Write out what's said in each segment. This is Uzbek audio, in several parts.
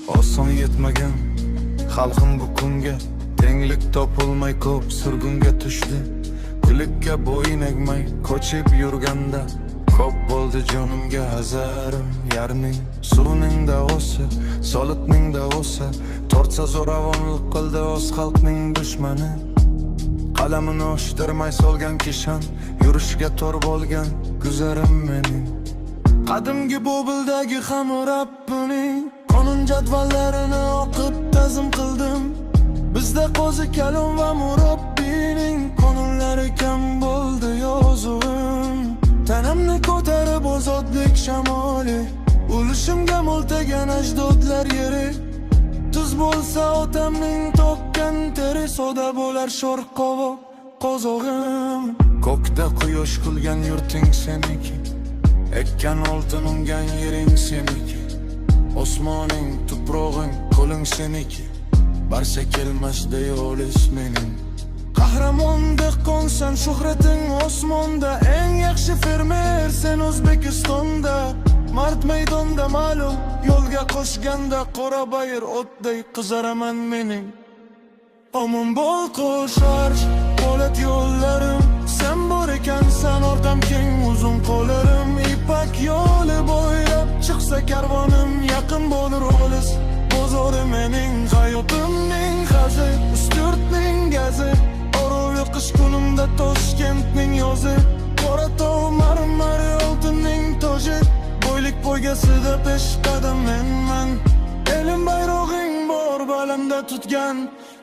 Oson yetmagan xalqim bu kunga, tenglik topilmay ko'p surgunga tushdi. Kulikka bo'yin egmay ko'chib yurganda, ko'p bo'ldi jonimga azarim yarning. Suvning davosi, solitning davosi, tortsa zo'ravonlik qildi o'z xalqning dushmani. Qalamini o'shtirmay solgan kishan, yurishga tor bo'lgan guzarim mening. Qadimgi Bobildagi Hammurabbining qonun jadvallarini o'qib tazim qildim. Bizda qo'zi kalon va murabbiyning qonunlari kam bo'ldi yozuvim. Tanamni ko'tarib ozodlik shamoli, ulushimga mo'ltagan ajdodlar yeri. Tuz bo'lsa otamning to'kkan teri, soda bo'lar sho'r qovoq qozog'im. Ko'kda quyosh qilgan yurting seniki, ekkan oltin ungan yering seniki. Osmoning, tuprog'ing, qo'ling seniki, barcha kelmasdi yo'lis mening. Qahramon dehqonsan, shuhrating osmonda, eng yaxshi fermer sen O'zbekistonda. Mard maydonda ma'lum, yo'lga qo'shganda qora bayir o'tday qizaraman mening. Omon bo'l qo'shar po'lat yo'llarim, sen bor ekansan orqam keng uzun qo'llarim. Ipak yo'li bo'ylab chiqsa karvonim, yaqin bo'lur olis bozori mening. Hayotimning hazi, Ustyurtning gazi, Orol qish kunimda Toshkentning yozi. Qoratog' marmar oltinning toji, boylik poygasida peshqadam menman. Elim bayrog'ing bor balamda tutgan,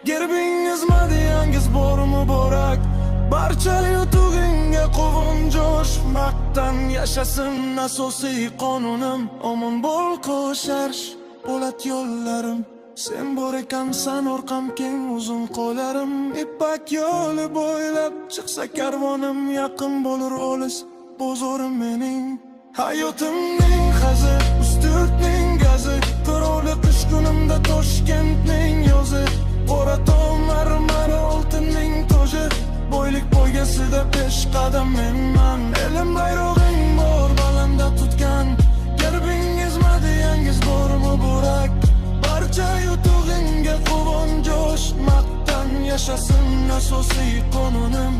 gerbingiz madiyangiz bor muborak. Barcha yutug'ingga quvon jo'sh, maqtan yashasin asosiy qonunim. Omon bo'l qo'shar po'lat yo'llarim, sen bor ekansan orqam keng uzun qo'llarim. Ipak yo'li bo'ylab chiqsa karvonim, yaqin bo'lur olis bozorim mening. Hayotimning hazi, Ustyurtning gazi, Orol qish kunimda Toshkentning yozi. Qoratog' marmar oltinning toji, boylik poygasida peshqadam menman. Elim bayrog'ing bor balamda tutgan, gerbingiz madiyangiz bor muborak. Barcha yutug'ingga quvon jo'sh, maqtan yashasin asosiy qonunim.